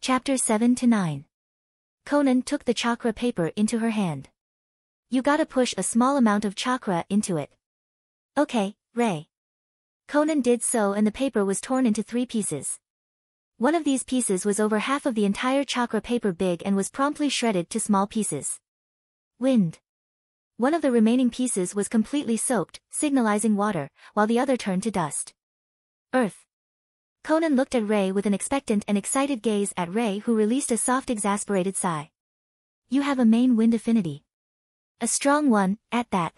Chapter 7 to 9. Conan took the chakra paper into her hand. You gotta push a small amount of chakra into it. Okay, Ray. Conan did so and the paper was torn into 3 pieces. One of these pieces was over half of the entire chakra paper big and was promptly shredded to small pieces. Wind. One of the remaining pieces was completely soaked, signalizing water, while the other turned to dust. Earth. Conan looked at Ray with an expectant and excited gaze at Ray, who released a soft exasperated sigh. You have a main wind affinity. A strong one, at that.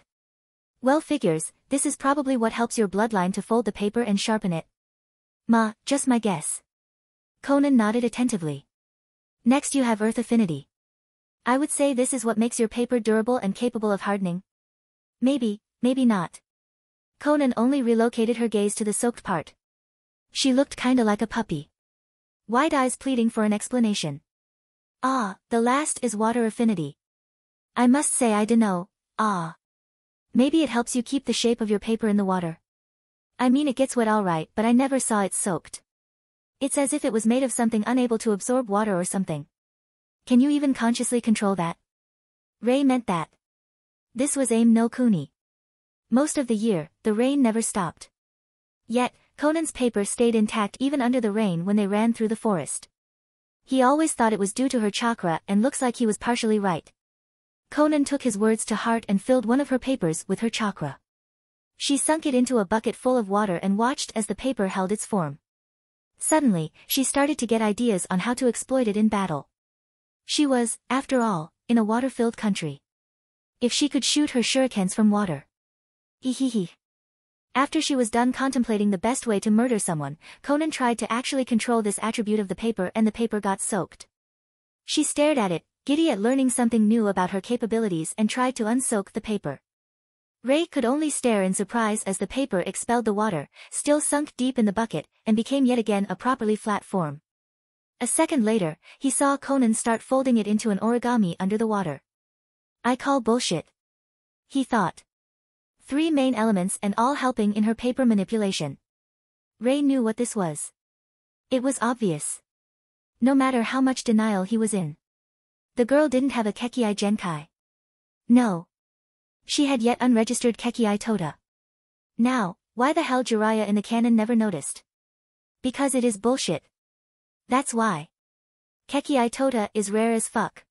Well, figures, this is probably what helps your bloodline to fold the paper and sharpen it. Just my guess. Conan nodded attentively. Next you have earth affinity. I would say this is what makes your paper durable and capable of hardening. Maybe, maybe not. Conan only relocated her gaze to the soaked part. She looked kinda like a puppy. Wide eyes pleading for an explanation. The last is water affinity. I must say I dunno, Maybe it helps you keep the shape of your paper in the water. I mean it gets wet alright, but I never saw it soaked. It's as if it was made of something unable to absorb water or something. Can you even consciously control that? Ray meant that. This was Aim no Kuni. Most of the year, the rain never stopped. Yet, Conan's paper stayed intact even under the rain when they ran through the forest. He always thought it was due to her chakra and looks like he was partially right. Conan took his words to heart and filled one of her papers with her chakra. She sunk it into a bucket full of water and watched as the paper held its form. Suddenly, she started to get ideas on how to exploit it in battle. She was, after all, in a water-filled country. If she could shoot her shurikens from water. Hehehe. After she was done contemplating the best way to murder someone, Conan tried to actually control this attribute of the paper and the paper got soaked. She stared at it, giddy at learning something new about her capabilities, and tried to unsoak the paper. Ray could only stare in surprise as the paper expelled the water, still sunk deep in the bucket, and became yet again a properly flat form. A second later, he saw Conan start folding it into an origami under the water. I call bullshit. He thought. 3 main elements and all helping in her paper manipulation. Ray knew what this was. It was obvious. No matter how much denial he was in. The girl didn't have a Kekii Genkai. No. She had yet unregistered Kekii Tota. Now, why the hell Jiraiya in the canon never noticed? Because it is bullshit. That's why. Kekii Tota is rare as fuck.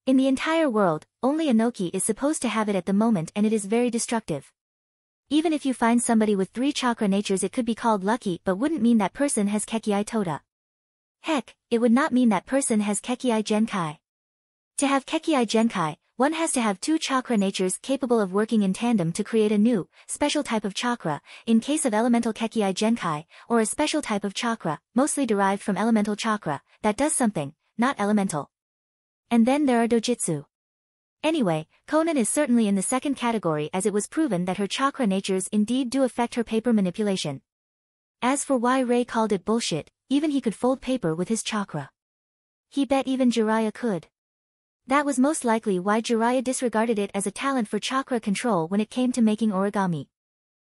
In the entire world, only Inoki is supposed to have it at the moment, and it is very destructive. Even if you find somebody with 3 chakra natures, it could be called lucky but wouldn't mean that person has Kekii Tota. Heck, it would not mean that person has Kekii Genkai. To have Kekii Genkai, one has to have 2 chakra natures capable of working in tandem to create a new, special type of chakra, in case of elemental Kekii Genkai, or a special type of chakra, mostly derived from elemental chakra, that does something, not elemental. And then there are dojutsu. Anyway, Conan is certainly in the second category, as it was proven that her chakra natures indeed do affect her paper manipulation. As for why Ray called it bullshit, even he could fold paper with his chakra. He bet even Jiraiya could. That was most likely why Jiraiya disregarded it as a talent for chakra control when it came to making origami.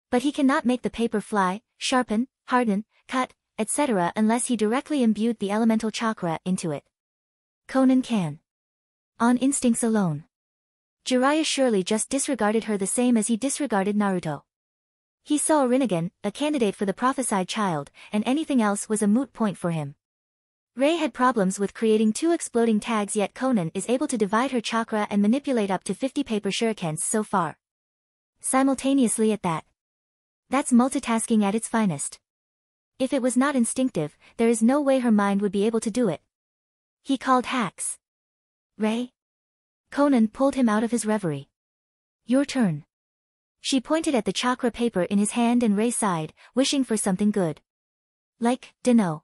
But he cannot make the paper fly, sharpen, harden, cut, etc. unless he directly imbued the elemental chakra into it. Conan can. On instincts alone. Jiraiya surely just disregarded her the same as he disregarded Naruto. He saw a Rinnegan, a candidate for the prophesied child, and anything else was a moot point for him. Ray had problems with creating 2 exploding tags, yet Conan is able to divide her chakra and manipulate up to 50 paper shurikens so far. Simultaneously at that. That's multitasking at its finest. If it was not instinctive, there is no way her mind would be able to do it. He called hacks. Ray? Conan pulled him out of his reverie. Your turn. She pointed at the chakra paper in his hand and Ray sighed, wishing for something good. Like, dunno.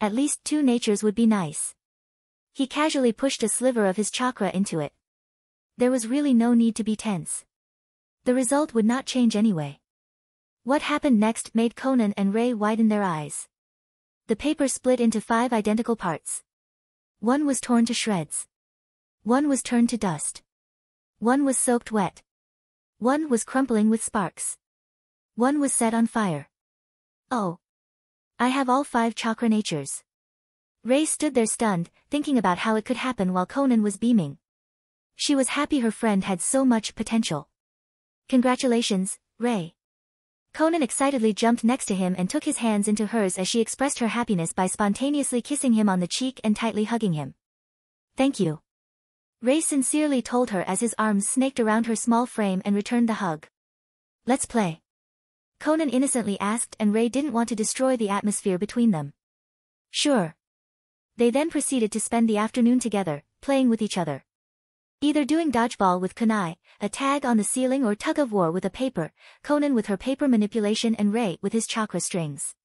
At least 2 natures would be nice. He casually pushed a sliver of his chakra into it. There was really no need to be tense. The result would not change anyway. What happened next made Conan and Ray widen their eyes. The paper split into 5 identical parts. One was torn to shreds. One was turned to dust. One was soaked wet. One was crumpling with sparks. One was set on fire. Oh. I have all 5 chakra natures. Rei stood there stunned, thinking about how it could happen while Conan was beaming. She was happy her friend had so much potential. Congratulations, Rei. Conan excitedly jumped next to him and took his hands into hers as she expressed her happiness by spontaneously kissing him on the cheek and tightly hugging him. Thank you. Rei sincerely told her as his arms snaked around her small frame and returned the hug. Let's play. Conan innocently asked, and Rei didn't want to destroy the atmosphere between them. Sure. They then proceeded to spend the afternoon together, playing with each other. Either doing dodgeball with kunai, a tag on the ceiling, or tug-of-war with a paper, Conan with her paper manipulation and Rei with his chakra strings.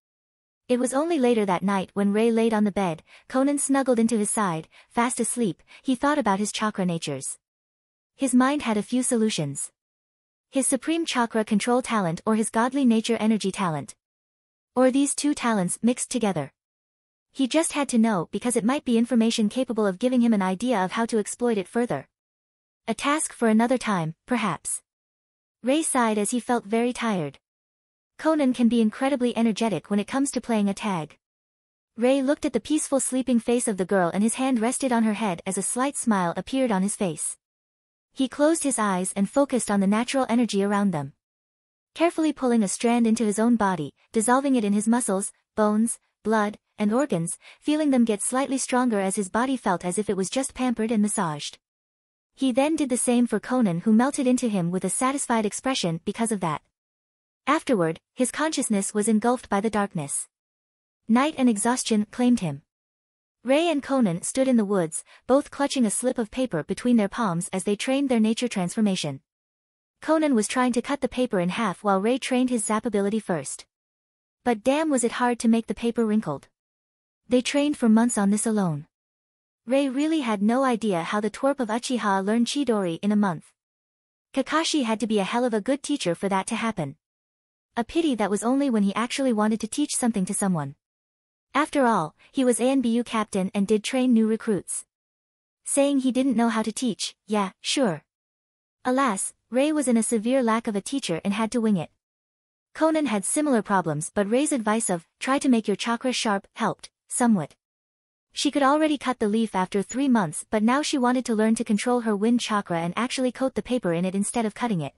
It was only later that night when Rei laid on the bed, Conan snuggled into his side, fast asleep, he thought about his chakra natures. His mind had a few solutions. His supreme chakra control talent or his godly nature energy talent. Or these two talents mixed together. He just had to know because it might be information capable of giving him an idea of how to exploit it further. A task for another time, perhaps. Rei sighed as he felt very tired. Conan can be incredibly energetic when it comes to playing a tag. Rei looked at the peaceful sleeping face of the girl and his hand rested on her head as a slight smile appeared on his face. He closed his eyes and focused on the natural energy around them. Carefully pulling a strand into his own body, dissolving it in his muscles, bones, blood, and organs, feeling them get slightly stronger as his body felt as if it was just pampered and massaged. He then did the same for Conan, who melted into him with a satisfied expression because of that. Afterward, his consciousness was engulfed by the darkness. Night and exhaustion claimed him. Rei and Conan stood in the woods, both clutching a slip of paper between their palms as they trained their nature transformation. Conan was trying to cut the paper in half while Rei trained his zap ability first. But damn was it hard to make the paper wrinkled. They trained for months on this alone. Rei really had no idea how the twerp of Uchiha learned Chidori in a month. Kakashi had to be a hell of a good teacher for that to happen. A pity that was only when he actually wanted to teach something to someone. After all, he was ANBU captain and did train new recruits. Saying he didn't know how to teach, yeah, sure. Alas, Rei was in a severe lack of a teacher and had to wing it. Conan had similar problems, but Rei's advice of, try to make your chakra sharp, helped, somewhat. She could already cut the leaf after 3 months, but now she wanted to learn to control her wind chakra and actually coat the paper in it instead of cutting it.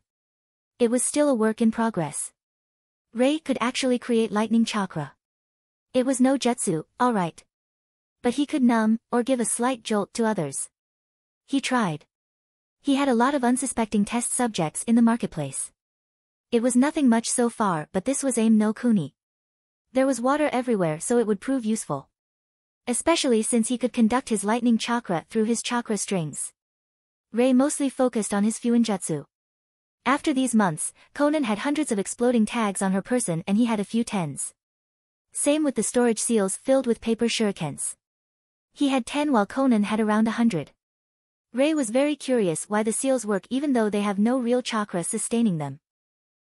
It was still a work in progress. Rei could actually create lightning chakra. It was no jutsu, alright. But he could numb, or give a slight jolt to others. He tried. He had a lot of unsuspecting test subjects in the marketplace. It was nothing much so far, but this was aim no kuni. There was water everywhere, so it would prove useful. Especially since he could conduct his lightning chakra through his chakra strings. Rei mostly focused on his fuinjutsu. After these months, Conan had hundreds of exploding tags on her person and he had a few tens. Same with the storage seals filled with paper shurikens. He had 10 while Conan had around 100. Rei was very curious why the seals work even though they have no real chakra sustaining them.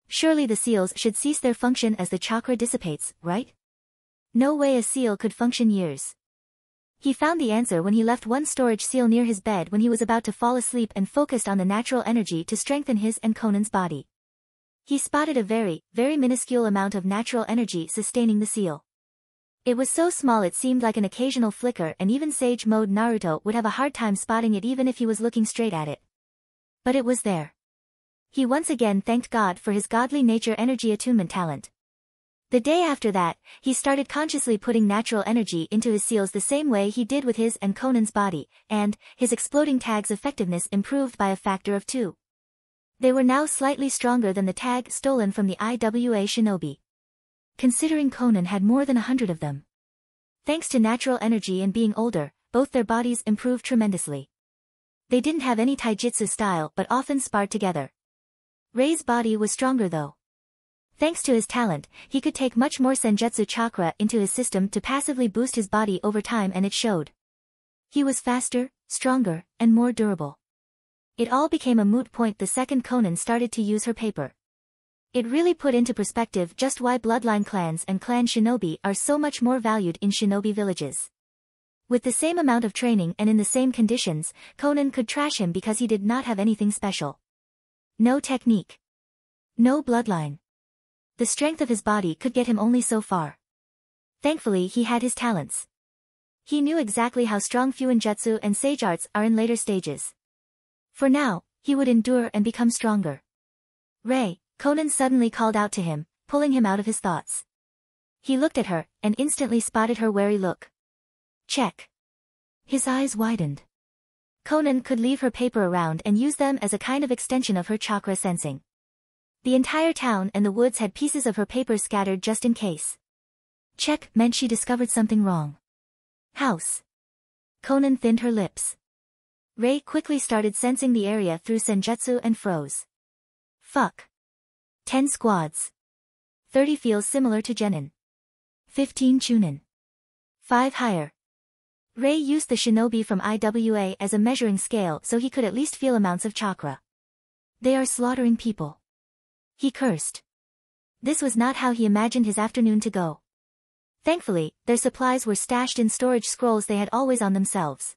Surely the seals should cease their function as the chakra dissipates, right? No way a seal could function years. He found the answer when he left one storage seal near his bed when he was about to fall asleep and focused on the natural energy to strengthen his and Conan's body. He spotted a very, very minuscule amount of natural energy sustaining the seal. It was so small it seemed like an occasional flicker, and even Sage Mode Naruto would have a hard time spotting it even if he was looking straight at it. But it was there. He once again thanked God for his godly nature energy attunement talent. The day after that, he started consciously putting natural energy into his seals the same way he did with his and Conan's body, and his exploding tag's effectiveness improved by a factor of 2. They were now slightly stronger than the tag stolen from the IWA shinobi. Considering Conan had more than 100 of them. Thanks to natural energy and being older, both their bodies improved tremendously. They didn't have any taijutsu style but often sparred together. Rei's body was stronger though. Thanks to his talent, he could take much more senjutsu chakra into his system to passively boost his body over time, and it showed. He was faster, stronger, and more durable. It all became a moot point the second Conan started to use her paper. It really put into perspective just why bloodline clans and clan shinobi are so much more valued in shinobi villages. With the same amount of training and in the same conditions, Conan could trash him because he did not have anything special. No technique. No bloodline. The strength of his body could get him only so far. Thankfully he had his talents. He knew exactly how strong Fuinjutsu and Sage Arts are in later stages. For now, he would endure and become stronger. Ray, Conan suddenly called out to him, pulling him out of his thoughts. He looked at her, and instantly spotted her wary look. Check. His eyes widened. Conan could leave her paper around and use them as a kind of extension of her chakra sensing. The entire town and the woods had pieces of her paper scattered just in case. Check meant she discovered something wrong. House. Conan thinned her lips. Ray quickly started sensing the area through senjutsu and froze. Fuck. 10 squads. 30 feels similar to Genin. 15 Chunin. 5 higher. Ray used the shinobi from IWA as a measuring scale so he could at least feel amounts of chakra. They are slaughtering people. He cursed. This was not how he imagined his afternoon to go. Thankfully, their supplies were stashed in storage scrolls they had always on themselves.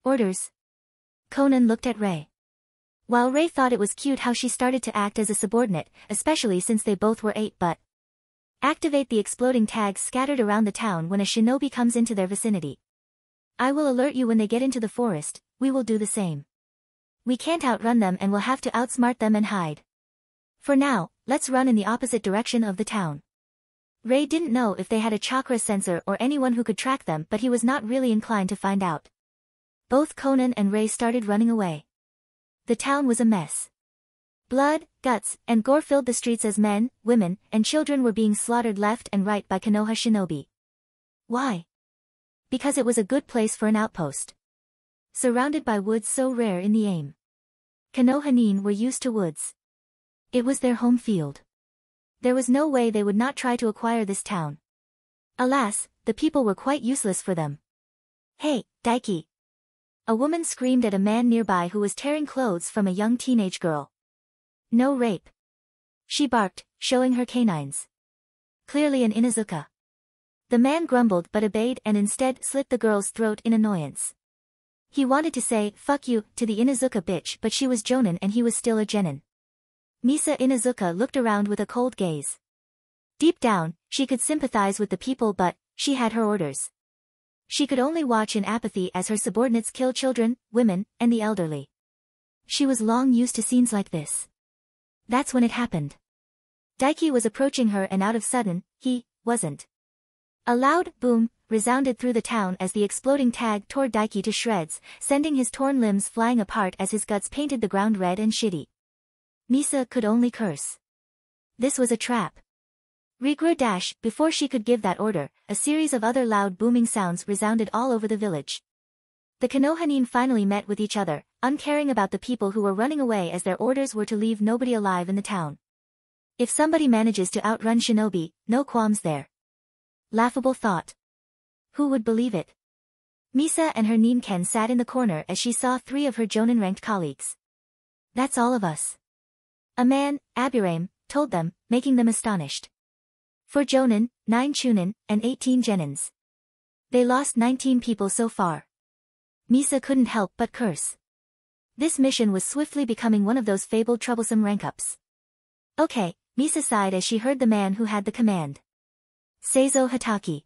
Orders. Conan looked at Ray. While Ray thought it was cute how she started to act as a subordinate, especially since they both were 8 but activate the exploding tags scattered around the town when a shinobi comes into their vicinity. I will alert you when they get into the forest, we will do the same. We can't outrun them and will have to outsmart them and hide. For now, let's run in the opposite direction of the town. Ray didn't know if they had a chakra sensor or anyone who could track them, but he was not really inclined to find out. Both Conan and Ray started running away. The town was a mess. Blood, guts, and gore filled the streets as men, women, and children were being slaughtered left and right by Konoha shinobi. Why? Because it was a good place for an outpost. Surrounded by woods so rare in the aim. Konoha nin were used to woods. It was their home field. There was no way they would not try to acquire this town. Alas, the people were quite useless for them. Hey, Daiki! A woman screamed at a man nearby who was tearing clothes from a young teenage girl. No rape. She barked, showing her canines. Clearly an Inuzuka. The man grumbled but obeyed and instead slit the girl's throat in annoyance. He wanted to say, fuck you, to the Inuzuka bitch, but she was Jonin and he was still a genin. Misa Inuzuka looked around with a cold gaze. Deep down, she could sympathize with the people but, she had her orders. She could only watch in apathy as her subordinates kill children, women, and the elderly. She was long used to scenes like this. That's when it happened. Daiki was approaching her and out of sudden, he wasn't. A loud boom resounded through the town as the exploding tag tore Daiki to shreds, sending his torn limbs flying apart as his guts painted the ground red and shitty. Misa could only curse. This was a trap. Rigru dash, before she could give that order, a series of other loud booming sounds resounded all over the village. The Konoha nin finally met with each other, uncaring about the people who were running away as their orders were to leave nobody alive in the town. If somebody manages to outrun shinobi, no qualms there. Laughable thought. Who would believe it? Misa and her ninken sat in the corner as she saw 3 of her Jonin-ranked colleagues. That's all of us. A man, Aburame, told them, making them astonished. 4 Jonin, 9 Chunin, and 18 Genins. They lost 19 people so far. Misa couldn't help but curse. This mission was swiftly becoming one of those fabled troublesome rank-ups. Okay, Misa sighed as she heard the man who had the command. Seizo Hataki.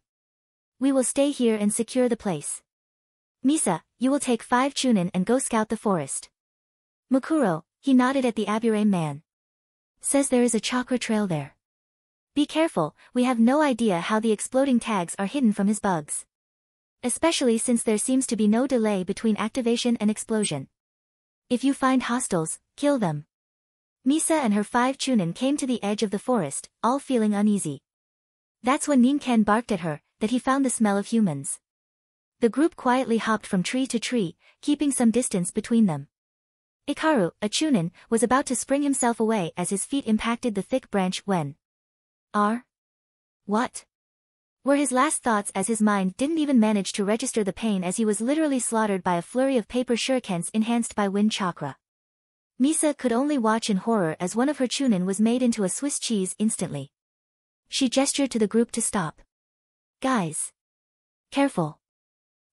We will stay here and secure the place. Misa, you will take 5 Chunin and go scout the forest. Mukuro, he nodded at the Aburame man. Says there is a chakra trail there. Be careful, we have no idea how the exploding tags are hidden from his bugs. Especially since there seems to be no delay between activation and explosion. If you find hostiles, kill them. Misa and her 5 Chunin came to the edge of the forest, all feeling uneasy. That's when Ninken barked at her, that he found the smell of humans. The group quietly hopped from tree to tree, keeping some distance between them. Ikaru, a Chunin, was about to spring himself away as his feet impacted the thick branch when... What? Were his last thoughts as his mind didn't even manage to register the pain as he was literally slaughtered by a flurry of paper shurikens enhanced by wind chakra. Misa could only watch in horror as one of her Chunin was made into a Swiss cheese instantly. She gestured to the group to stop. Guys. Careful.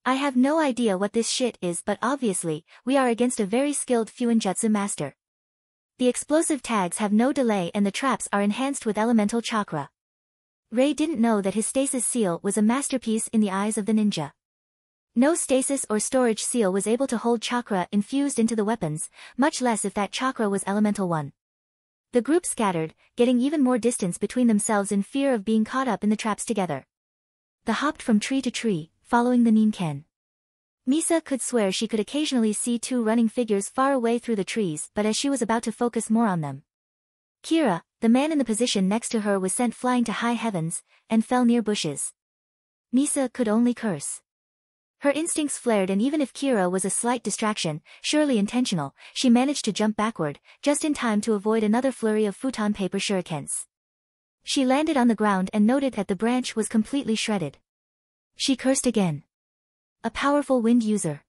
I have no idea what this shit is but obviously, we are against a very skilled Fuinjutsu master. The explosive tags have no delay and the traps are enhanced with elemental chakra. Ray didn't know that his stasis seal was a masterpiece in the eyes of the ninja. No stasis or storage seal was able to hold chakra infused into the weapons, much less if that chakra was elemental one. The group scattered, getting even more distance between themselves in fear of being caught up in the traps together. They hopped from tree to tree, following the Ninken. Misa could swear she could occasionally see two running figures far away through the trees, but as she was about to focus more on them, Kira, the man in the position next to her, was sent flying to high heavens, and fell near bushes. Misa could only curse. Her instincts flared, and even if Kira was a slight distraction, surely intentional, she managed to jump backward, just in time to avoid another flurry of futon paper shurikens. She landed on the ground and noted that the branch was completely shredded. She cursed again. A powerful wind user.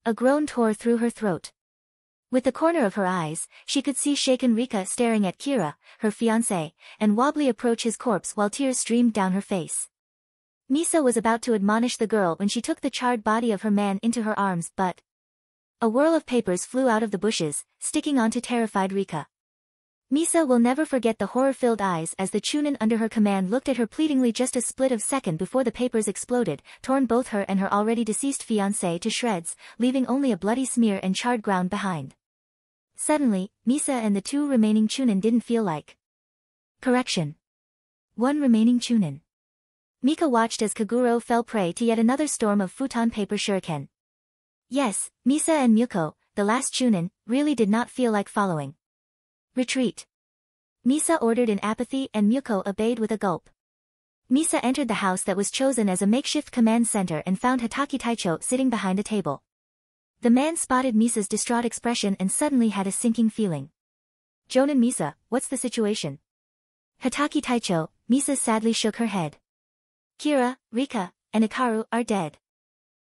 A groan tore through her throat. With the corner of her eyes, she could see shaken Rika staring at Kira, her fiancé, and wobbly approach his corpse while tears streamed down her face. Misa was about to admonish the girl when she took the charred body of her man into her arms, but a whirl of papers flew out of the bushes, sticking onto terrified Rika. Misa will never forget the horror-filled eyes as the Chunin under her command looked at her pleadingly just a split of second before the papers exploded, torn both her and her already deceased fiancé to shreds, leaving only a bloody smear and charred ground behind. Suddenly, Misa and the two remaining Chunin didn't feel like. Correction. One remaining Chunin. Mika watched as Kaguro fell prey to yet another storm of futon paper shuriken. Yes, Misa and Muko, the last Chunin, really did not feel like following. Retreat. Misa ordered in apathy and Muko obeyed with a gulp. Misa entered the house that was chosen as a makeshift command center and found Hataki Taicho sitting behind a table. The man spotted Misa's distraught expression and suddenly had a sinking feeling. Jonin Misa, what's the situation? Hataki Taicho, Misa sadly shook her head. Kira, Rika, and Ikaru are dead.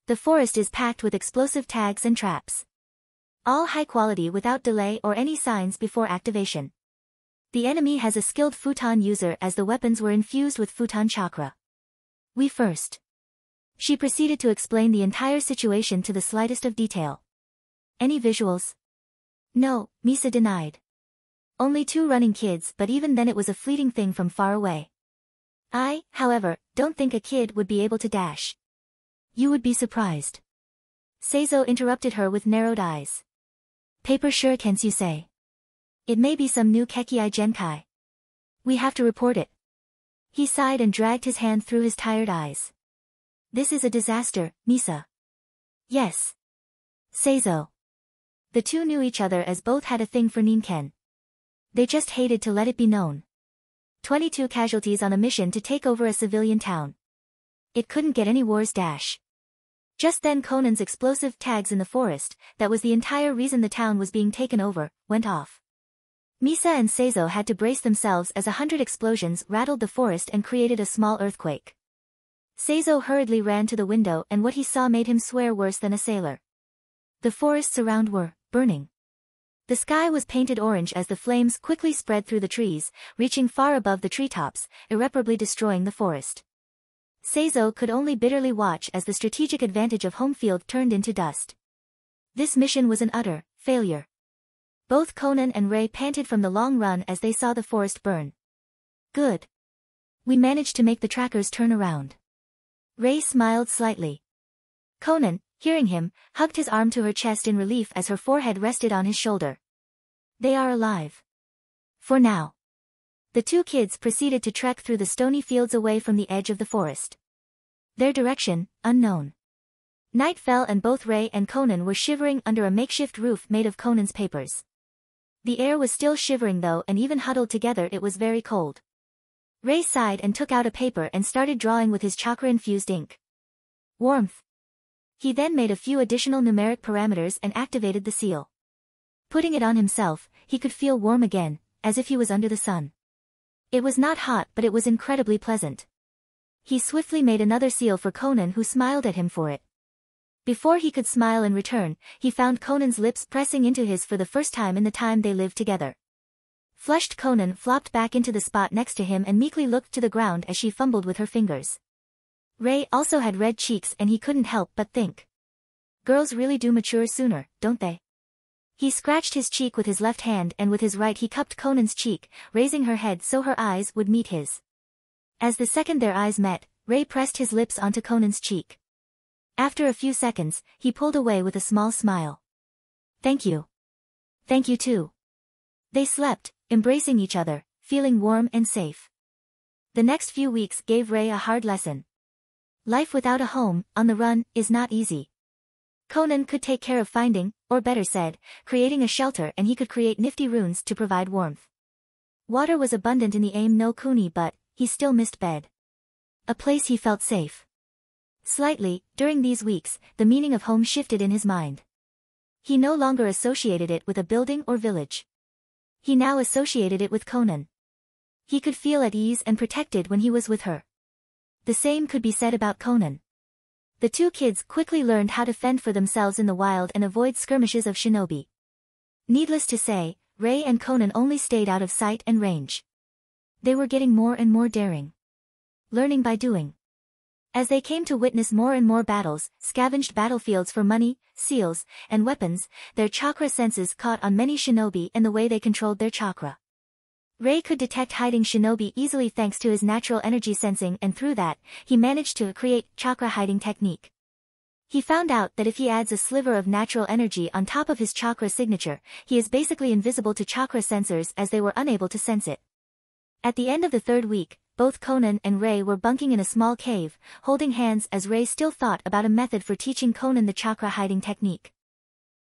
The forest is packed with explosive tags and traps. All high quality without delay or any signs before activation. The enemy has a skilled futon user as the weapons were infused with futon chakra. We first. She proceeded to explain the entire situation to the slightest of detail. Any visuals? No, Misa denied. Only two running kids, but even then it was a fleeting thing from far away. I, however, don't think a kid would be able to dash. You would be surprised. Seizo interrupted her with narrowed eyes. Paper shurikens, you say? It may be some new Kekkei Genkai. We have to report it. He sighed and dragged his hand through his tired eyes. This is a disaster, Misa. Yes. Seizo. The two knew each other as both had a thing for Ninken. They just hated to let it be known. 22 casualties on a mission to take over a civilian town. It couldn't get any worse. Just then Conan's explosive tags in the forest, that was the entire reason the town was being taken over, went off. Misa and Seizo had to brace themselves as 100 explosions rattled the forest and created a small earthquake. Seizo hurriedly ran to the window and what he saw made him swear worse than a sailor. The forests around were burning. The sky was painted orange as the flames quickly spread through the trees, reaching far above the treetops, irreparably destroying the forest. Seizo could only bitterly watch as the strategic advantage of home field turned into dust. This mission was an utter failure. Both Conan and Ray panted from the long run as they saw the forest burn. Good. We managed to make the trackers turn around. Ray smiled slightly. Conan, hearing him, hugged his arm to her chest in relief as her forehead rested on his shoulder. They are alive. For now. The two kids proceeded to trek through the stony fields away from the edge of the forest. Their direction, unknown. Night fell and both Ray and Conan were shivering under a makeshift roof made of Conan's papers. The air was still shivering though, and even huddled together it was very cold. Ray sighed and took out a paper and started drawing with his chakra-infused ink. Warmth. He then made a few additional numeric parameters and activated the seal. Putting it on himself, he could feel warm again, as if he was under the sun. It was not hot, but it was incredibly pleasant. He swiftly made another seal for Conan, who smiled at him for it. Before he could smile in return, he found Conan's lips pressing into his for the first time in the time they lived together. Flushed Conan flopped back into the spot next to him and meekly looked to the ground as she fumbled with her fingers. Ray also had red cheeks and he couldn't help but think. Girls really do mature sooner, don't they? He scratched his cheek with his left hand and with his right he cupped Conan's cheek, raising her head so her eyes would meet his. As the second their eyes met, Ray pressed his lips onto Conan's cheek. After a few seconds, he pulled away with a small smile. Thank you. Thank you too. They slept, embracing each other, feeling warm and safe. The next few weeks gave Ray a hard lesson. Life without a home, on the run, is not easy. Conan could take care of finding, or better said, creating a shelter, and he could create nifty runes to provide warmth. Water was abundant in the Aim no Kuni, but he still missed bed. A place he felt safe. Slightly, during these weeks, the meaning of home shifted in his mind. He no longer associated it with a building or village. He now associated it with Conan. He could feel at ease and protected when he was with her. The same could be said about Conan. The two kids quickly learned how to fend for themselves in the wild and avoid skirmishes of shinobi. Needless to say, Ray and Conan only stayed out of sight and range. They were getting more and more daring. Learning by doing. As they came to witness more and more battles, scavenged battlefields for money, seals, and weapons, their chakra senses caught on many shinobi and the way they controlled their chakra. Ray could detect hiding shinobi easily thanks to his natural energy sensing, and through that, he managed to create chakra hiding technique. He found out that if he adds a sliver of natural energy on top of his chakra signature, he is basically invisible to chakra sensors as they were unable to sense it. At the end of the third week, both Conan and Ray were bunking in a small cave, holding hands as Ray still thought about a method for teaching Conan the chakra hiding technique.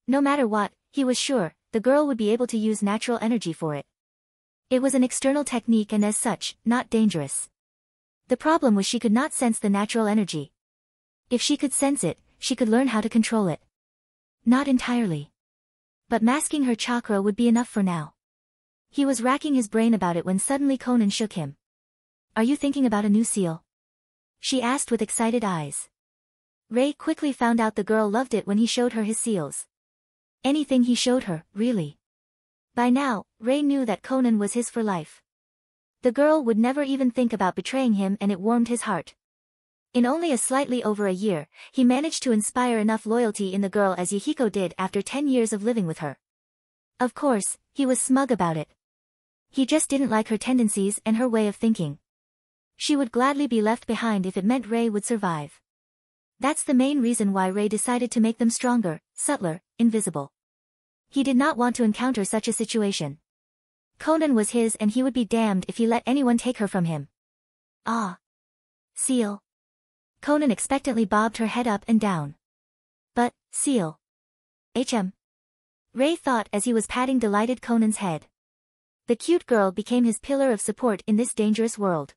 No matter what, he was sure, the girl would be able to use natural energy for it. It was an external technique and as such, not dangerous. The problem was she could not sense the natural energy. If she could sense it, she could learn how to control it. Not entirely. But masking her chakra would be enough for now. He was racking his brain about it when suddenly Conan shook him. Are you thinking about a new seal? She asked with excited eyes. Ray quickly found out the girl loved it when he showed her his seals. Anything he showed her, really. By now, Ray knew that Conan was his for life. The girl would never even think about betraying him, and it warmed his heart. In only a slightly over a year, he managed to inspire enough loyalty in the girl as Yahiko did after 10 years of living with her. Of course, he was smug about it. He just didn't like her tendencies and her way of thinking. She would gladly be left behind if it meant Ray would survive. That's the main reason why Ray decided to make them stronger, subtler, invisible. He did not want to encounter such a situation. Conan was his and he would be damned if he let anyone take her from him. Ah. Seal. Conan expectantly bobbed her head up and down. But, seal. Ray thought as he was patting delighted Conan's head. The cute girl became his pillar of support in this dangerous world.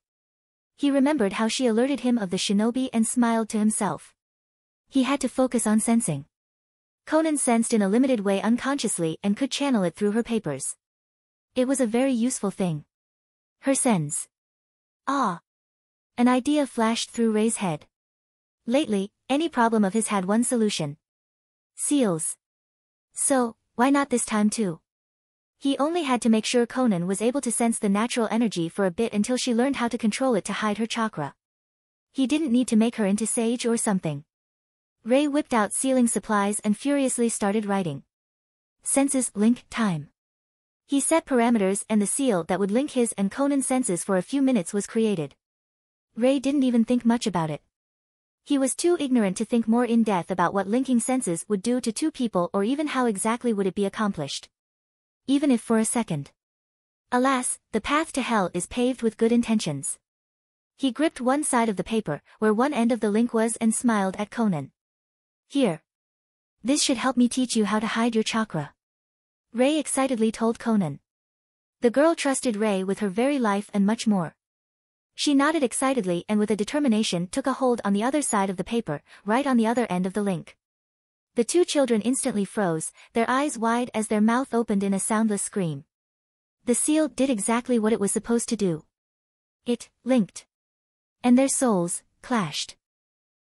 He remembered how she alerted him of the shinobi and smiled to himself. He had to focus on sensing. Conan sensed in a limited way unconsciously and could channel it through her papers. It was a very useful thing. Her sense. Ah. An idea flashed through Ray's head. Lately, any problem of his had one solution. Seals. So, why not this time too? He only had to make sure Conan was able to sense the natural energy for a bit until she learned how to control it to hide her chakra. He didn't need to make her into sage or something. Ray whipped out sealing supplies and furiously started writing. Senses link time. He set parameters and the seal that would link his and Conan's senses for a few minutes was created. Ray didn't even think much about it. He was too ignorant to think more in depth about what linking senses would do to two people or even how exactly would it be accomplished. Even if for a second. Alas, the path to hell is paved with good intentions. He gripped one side of the paper, where one end of the link was, and smiled at Conan. Here. This should help me teach you how to hide your chakra. Ray excitedly told Conan. The girl trusted Ray with her very life and much more. She nodded excitedly and with a determination took a hold on the other side of the paper, right on the other end of the link. The two children instantly froze, their eyes wide as their mouth opened in a soundless scream. The seal did exactly what it was supposed to do. It linked. And their souls clashed.